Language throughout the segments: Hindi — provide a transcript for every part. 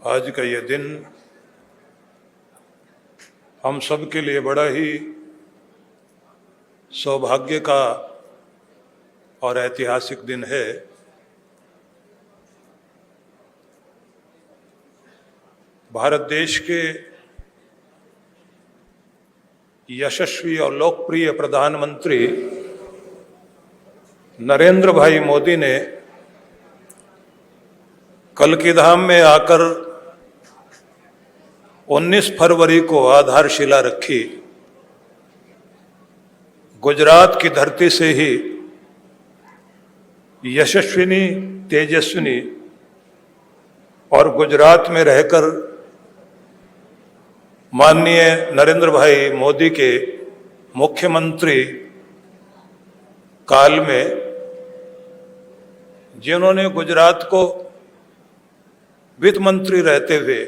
आज का ये दिन हम सब के लिए बड़ा ही सौभाग्य का और ऐतिहासिक दिन है। भारत देश के यशस्वी और लोकप्रिय प्रधानमंत्री नरेंद्र भाई मोदी ने कल्कीधाम में आकर 19 फरवरी को आधारशिला रखी। गुजरात की धरती से ही यशस्विनी, तेजस्विनी और गुजरात में रहकर माननीय नरेंद्र भाई मोदी के मुख्यमंत्री काल में जिन्होंने गुजरात को वित्त मंत्री रहते हुए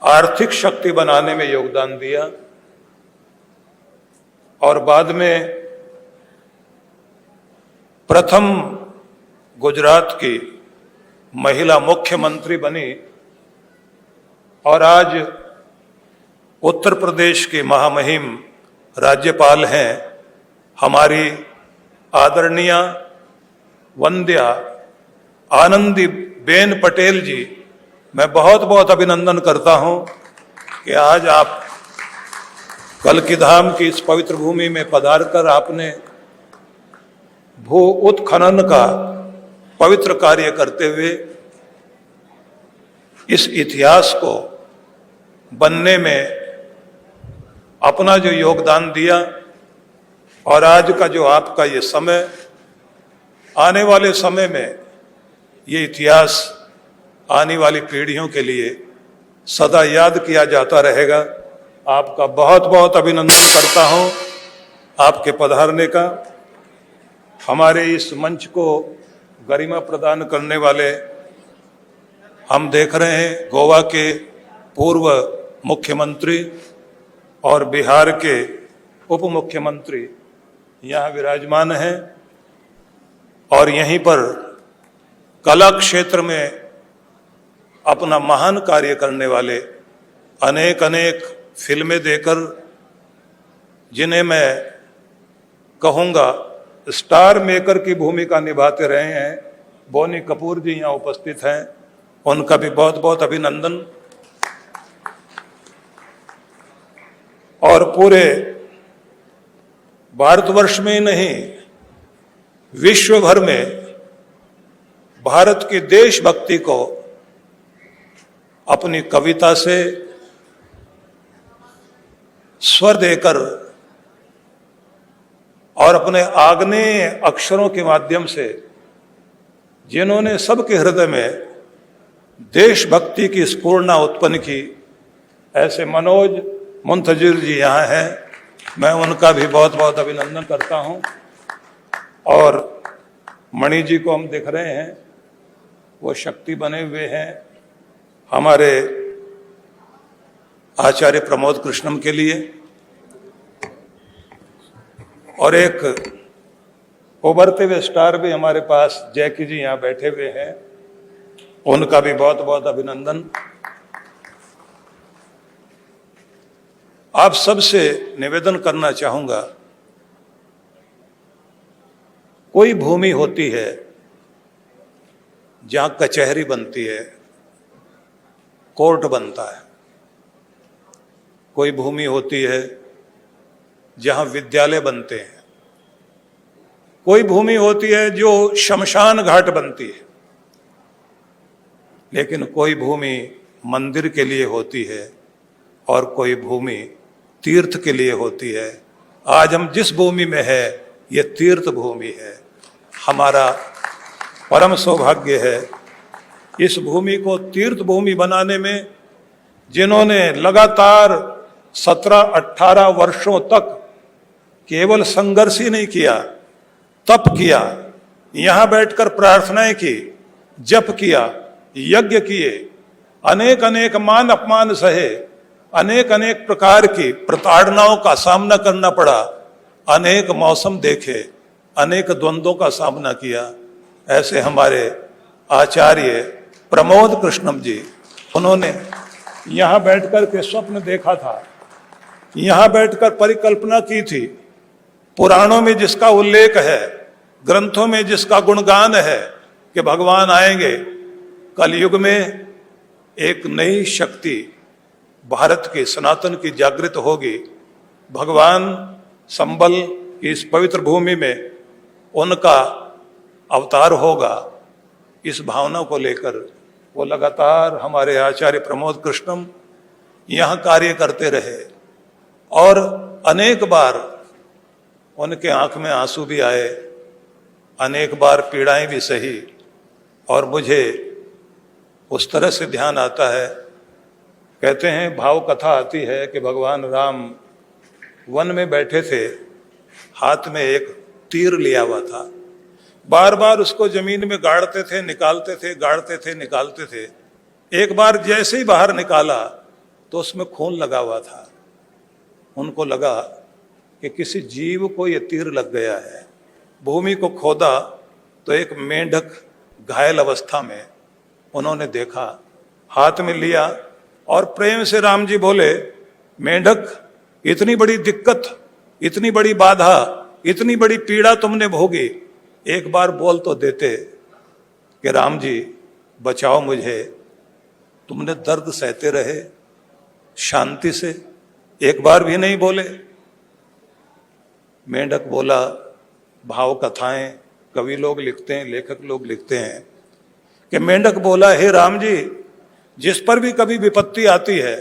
आर्थिक शक्ति बनाने में योगदान दिया और बाद में प्रथम गुजरात की महिला मुख्यमंत्री बनी और आज उत्तर प्रदेश के महामहिम राज्यपाल हैं हमारी आदरणीय वंद्या आनंदी बेन पटेल जी। मैं बहुत बहुत अभिनंदन करता हूं कि आज आप कल्कीधाम की इस पवित्र भूमि में पधार कर आपने भू उत्खनन का पवित्र कार्य करते हुए इस इतिहास को बनने में अपना जो योगदान दिया और आज का जो आपका ये समय, आने वाले समय में ये इतिहास आने वाली पीढ़ियों के लिए सदा याद किया जाता रहेगा। आपका बहुत बहुत अभिनंदन करता हूं आपके पधारने का। हमारे इस मंच को गरिमा प्रदान करने वाले हम देख रहे हैं गोवा के पूर्व मुख्यमंत्री और बिहार के उप मुख्यमंत्री यहाँ विराजमान हैं और यहीं पर कला क्षेत्र में अपना महान कार्य करने वाले अनेक अनेक फिल्में देकर जिन्हें मैं कहूँगा स्टार मेकर की भूमिका निभाते रहे हैं, बोनी कपूर जी यहाँ उपस्थित हैं, उनका भी बहुत बहुत अभिनंदन। और पूरे भारतवर्ष में ही नहीं, विश्व भर में भारत की देशभक्ति को अपनी कविता से स्वर देकर और अपने आग्नेय अक्षरों के माध्यम से जिन्होंने सबके हृदय में देशभक्ति की स्फूर्णा उत्पन्न की, ऐसे मनोज मुंतजिर जी यहाँ हैं। मैं उनका भी बहुत बहुत अभिनंदन करता हूँ। और मणि जी को हम देख रहे हैं, वो शक्ति बने हुए हैं हमारे आचार्य प्रमोद कृष्णम के लिए। और एक उभरते हुए स्टार भी हमारे पास जैकी जी यहाँ बैठे हुए हैं, उनका भी बहुत बहुत अभिनंदन। आप सबसे निवेदन करना चाहूंगा, कोई भूमि होती है जहां कचहरी बनती है, कोर्ट बनता है। कोई भूमि होती है जहां विद्यालय बनते हैं। कोई भूमि होती है जो शमशान घाट बनती है। लेकिन कोई भूमि मंदिर के लिए होती है और कोई भूमि तीर्थ के लिए होती है। आज हम जिस भूमि में है, ये तीर्थ भूमि है। हमारा परम सौभाग्य है इस भूमि को तीर्थ भूमि बनाने में जिन्होंने लगातार 17-18 वर्षों तक केवल संघर्ष ही नहीं किया, तप किया, यहाँ बैठकर प्रार्थनाएं की, जप किया, यज्ञ किए, अनेक अनेक मान अपमान सहे, अनेक अनेक प्रकार की प्रताड़नाओं का सामना करना पड़ा, अनेक मौसम देखे, अनेक द्वंद्वों का सामना किया। ऐसे हमारे आचार्य प्रमोद कृष्णम जी, उन्होंने यहाँ बैठकर के स्वप्न देखा था, यहाँ बैठकर परिकल्पना की थी। पुराणों में जिसका उल्लेख है, ग्रंथों में जिसका गुणगान है कि भगवान आएंगे, कलयुग में एक नई शक्ति भारत की सनातन की जागृत होगी। भगवान संबल की इस पवित्र भूमि में उनका अवतार होगा। इस भावना को लेकर वो लगातार हमारे आचार्य प्रमोद कृष्णम यहाँ कार्य करते रहे और अनेक बार उनके आंख में आंसू भी आए, अनेक बार पीड़ाएं भी सही। और मुझे उस तरह से ध्यान आता है, कहते हैं भाव कथा आती है कि भगवान राम वन में बैठे थे, हाथ में एक तीर लिया हुआ था, बार बार उसको जमीन में गाड़ते थे, निकालते थे, गाड़ते थे, निकालते थे। एक बार जैसे ही बाहर निकाला तो उसमें खून लगा हुआ था। उनको लगा कि किसी जीव को ये तीर लग गया है। भूमि को खोदा तो एक मेंढक घायल अवस्था में उन्होंने देखा, हाथ में लिया और प्रेम से राम जी बोले, मेंढक इतनी बड़ी दिक्कत, इतनी बड़ी बाधा, इतनी बड़ी पीड़ा तुमने भोगी, एक बार बोल तो देते कि राम जी बचाओ मुझे। तुमने दर्द सहते रहे शांति से, एक बार भी नहीं बोले। मेंढक बोला, भाव कथाएं कवि लोग लिखते हैं, लेखक लोग लिखते हैं कि मेंढक बोला, हे राम जी, जिस पर भी कभी विपत्ति आती है,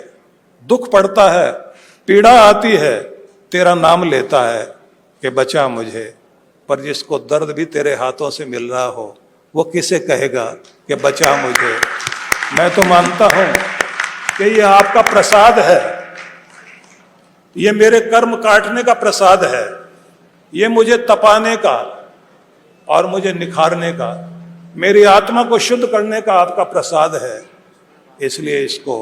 दुख पड़ता है, पीड़ा आती है, तेरा नाम लेता है कि बचा मुझे। पर जिसको दर्द भी तेरे हाथों से मिल रहा हो, वो किसे कहेगा कि बचा मुझे। मैं तो मानता हूं कि ये आपका प्रसाद है, ये मेरे कर्म काटने का प्रसाद है, ये मुझे तपाने का और मुझे निखारने का, मेरी आत्मा को शुद्ध करने का आपका प्रसाद है। इसलिए इसको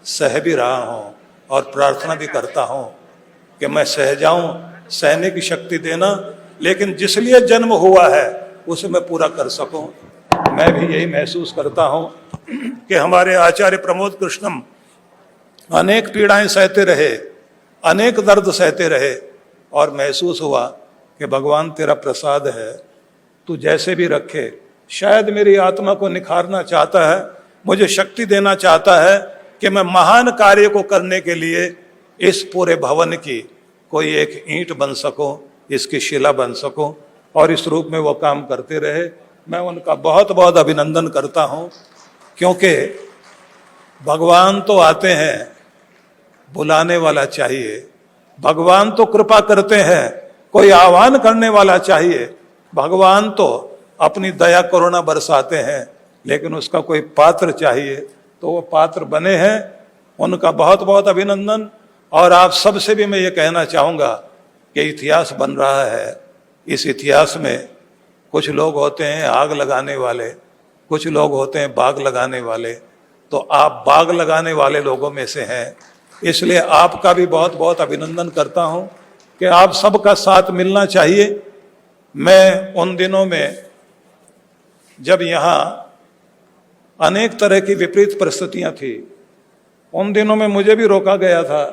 सह भी रहा हूं और प्रार्थना भी करता हूं कि मैं सह जाऊं, सहने की शक्ति देना, लेकिन जिस लिए जन्म हुआ है उसे मैं पूरा कर सकूं। मैं भी यही महसूस करता हूं कि हमारे आचार्य प्रमोद कृष्णम अनेक पीड़ाएं सहते रहे, अनेक दर्द सहते रहे और महसूस हुआ कि भगवान तेरा प्रसाद है, तू जैसे भी रखे। शायद मेरी आत्मा को निखारना चाहता है, मुझे शक्ति देना चाहता है कि मैं महान कार्य को करने के लिए इस पूरे भवन की कोई एक ईंट बन सकूं, इसकी शिला बन सकूं, और इस रूप में वो काम करते रहे। मैं उनका बहुत बहुत अभिनंदन करता हूं, क्योंकि भगवान तो आते हैं, बुलाने वाला चाहिए। भगवान तो कृपा करते हैं, कोई आह्वान करने वाला चाहिए। भगवान तो अपनी दया करुणा बरसाते हैं, लेकिन उसका कोई पात्र चाहिए, तो वो पात्र बने हैं। उनका बहुत बहुत अभिनंदन। और आप सबसे भी मैं ये कहना चाहूँगा कि इतिहास बन रहा है। इस इतिहास में कुछ लोग होते हैं आग लगाने वाले, कुछ लोग होते हैं बाग लगाने वाले, तो आप बाग लगाने वाले लोगों में से हैं। इसलिए आपका भी बहुत बहुत अभिनंदन करता हूं कि आप सबका साथ मिलना चाहिए। मैं उन दिनों में जब यहाँ अनेक तरह की विपरीत परिस्थितियां थी, उन दिनों में मुझे भी रोका गया था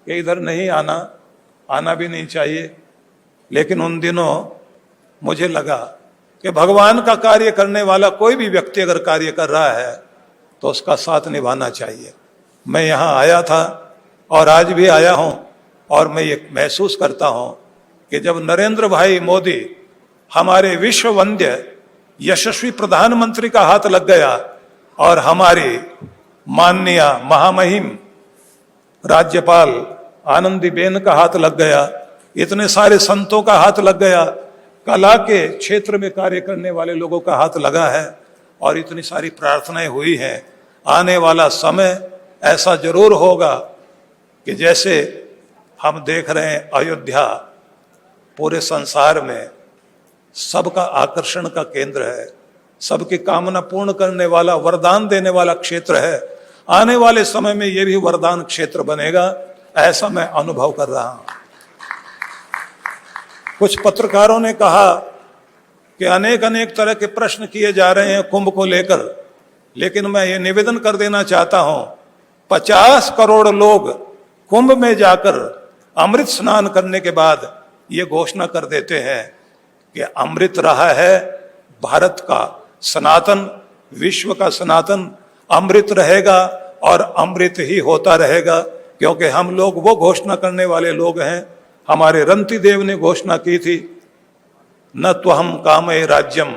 कि इधर नहीं आना, आना भी नहीं चाहिए। लेकिन उन दिनों मुझे लगा कि भगवान का कार्य करने वाला कोई भी व्यक्ति अगर कार्य कर रहा है तो उसका साथ निभाना चाहिए। मैं यहाँ आया था और आज भी आया हूँ, और मैं ये महसूस करता हूँ कि जब नरेंद्र भाई मोदी हमारे विश्व वंद्य यशस्वी प्रधानमंत्री का हाथ लग गया और हमारी माननीय महामहिम राज्यपाल आनंदीबेन का हाथ लग गया, इतने सारे संतों का हाथ लग गया, कला के क्षेत्र में कार्य करने वाले लोगों का हाथ लगा है, और इतनी सारी प्रार्थनाएं हुई हैं। आने वाला समय ऐसा जरूर होगा कि जैसे हम देख रहे हैं अयोध्या पूरे संसार में सबका आकर्षण का केंद्र है, सबकी कामना पूर्ण करने वाला, वरदान देने वाला क्षेत्र है। आने वाले समय में यह भी वरदान क्षेत्र बनेगा, ऐसा मैं अनुभव कर रहा हूं। कुछ पत्रकारों ने कहा कि अनेक अनेक तरह के प्रश्न किए जा रहे हैं कुंभ को लेकर, लेकिन मैं ये निवेदन कर देना चाहता हूं, 50 करोड़ लोग कुंभ में जाकर अमृत स्नान करने के बाद ये घोषणा कर देते हैं कि अमृत रहा है भारत का सनातन, विश्व का सनातन, अमृत रहेगा और अमृत ही होता रहेगा, क्योंकि हम लोग वो घोषणा करने वाले लोग हैं। हमारे रंती देव ने घोषणा की थी, न त्वहम कामये राज्यम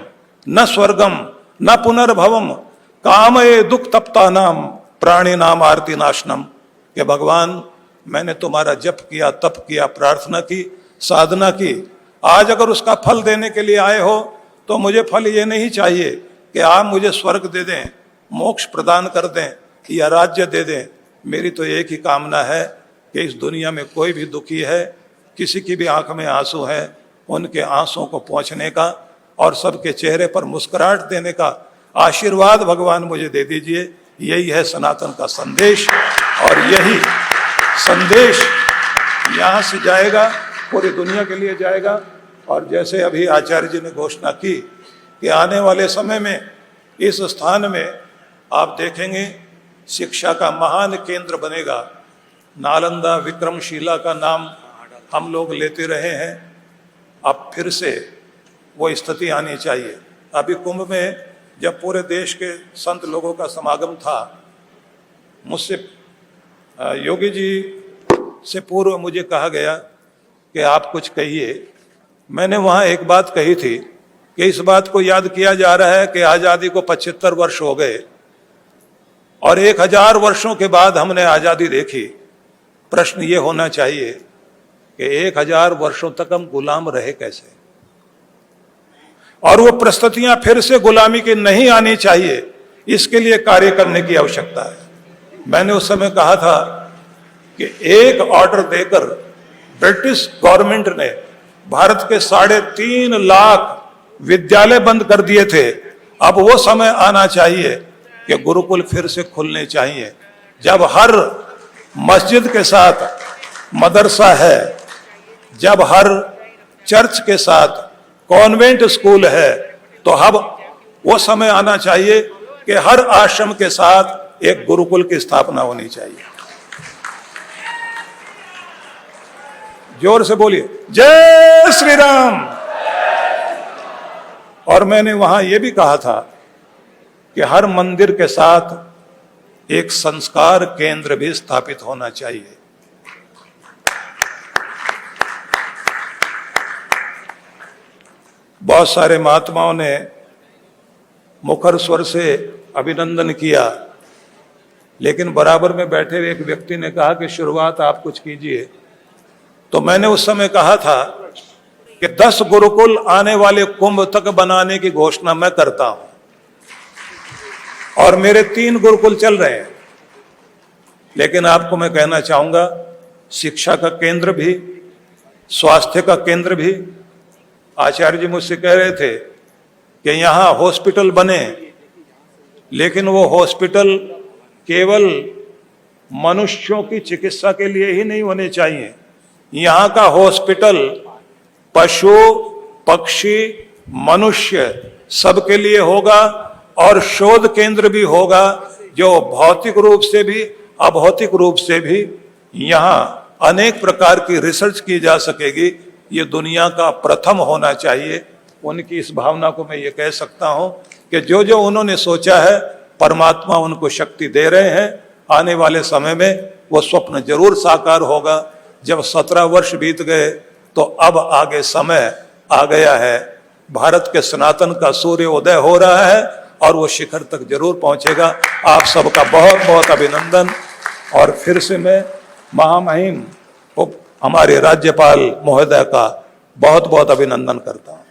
न स्वर्गम न पुनर्भवम कामये दुख तप्ता नाम प्राणी नाम आरती नाशनम, कि भगवान मैंने तुम्हारा जप किया, तप किया, प्रार्थना की, साधना की, आज अगर उसका फल देने के लिए आए हो तो मुझे फल ये नहीं चाहिए कि आप मुझे स्वर्ग दे दें, मोक्ष प्रदान कर दें या राज्य दे दें। मेरी तो एक ही कामना है कि इस दुनिया में कोई भी दुखी है, किसी की भी आंख में आंसू है, उनके आंसुओं को पोंछने का और सबके चेहरे पर मुस्कुराहट देने का आशीर्वाद भगवान मुझे दे दीजिए। यही है सनातन का संदेश और यही संदेश यहाँ से जाएगा, पूरी दुनिया के लिए जाएगा। और जैसे अभी आचार्य जी ने घोषणा की कि आने वाले समय में इस स्थान में आप देखेंगे शिक्षा का महान केंद्र बनेगा। नालंदा विक्रमशिला का नाम हम लोग लेते रहे हैं, अब फिर से वो स्थिति आनी चाहिए। अभी कुंभ में जब पूरे देश के संत लोगों का समागम था, मुझसे योगी जी से पूर्व मुझे कहा गया कि आप कुछ कहिए। मैंने वहाँ एक बात कही थी कि इस बात को याद किया जा रहा है कि आज़ादी को 75 वर्ष हो गए और 1000 वर्षों के बाद हमने आज़ादी देखी। प्रश्न ये होना चाहिए कि 1000 वर्षों तक हम गुलाम रहे कैसे, और वो परिस्थितियां फिर से गुलामी की नहीं आनी चाहिए, इसके लिए कार्य करने की आवश्यकता है। मैंने उस समय कहा था कि एक ऑर्डर देकर ब्रिटिश गवर्नमेंट ने भारत के 3.5 लाख विद्यालय बंद कर दिए थे। अब वो समय आना चाहिए कि गुरुकुल फिर से खुलने चाहिए, जब हर मस्जिद के साथ मदरसा है, जब हर चर्च के साथ कॉन्वेंट स्कूल है, तो अब वो समय आना चाहिए कि हर आश्रम के साथ एक गुरुकुल की स्थापना होनी चाहिए। जोर से बोलिए जय श्री राम। और मैंने वहां यह भी कहा था कि हर मंदिर के साथ एक संस्कार केंद्र भी स्थापित होना चाहिए। बहुत सारे महात्माओं ने मुखर स्वर से अभिनंदन किया, लेकिन बराबर में बैठे हुए एक व्यक्ति ने कहा कि शुरुआत आप कुछ कीजिए। तो मैंने उस समय कहा था कि 10 गुरुकुल आने वाले कुंभ तक बनाने की घोषणा मैं करता हूं, और मेरे 3 गुरुकुल चल रहे हैं। लेकिन आपको मैं कहना चाहूंगा, शिक्षा का केंद्र भी, स्वास्थ्य का केंद्र भी। आचार्य जी मुझसे कह रहे थे कि यहां हॉस्पिटल बने, लेकिन वो हॉस्पिटल केवल मनुष्यों की चिकित्सा के लिए ही नहीं होने चाहिए। यहां का हॉस्पिटल पशु, पक्षी, मनुष्य सबके लिए होगा, और शोध केंद्र भी होगा, जो भौतिक रूप से भी अभौतिक रूप से भी यहां अनेक प्रकार की रिसर्च की जा सकेगी। ये दुनिया का प्रथम होना चाहिए। उनकी इस भावना को मैं ये कह सकता हूं कि जो जो उन्होंने सोचा है, परमात्मा उनको शक्ति दे रहे हैं। आने वाले समय में वो स्वप्न जरूर साकार होगा। जब 17 वर्ष बीत गए तो अब आगे समय आ गया है। भारत के सनातन का सूर्य उदय हो रहा है और वो शिखर तक जरूर पहुंचेगा। आप सबका बहुत बहुत अभिनंदन। और फिर से मैं महामहिम हमारे राज्यपाल महोदय का बहुत बहुत अभिनंदन करता हूं।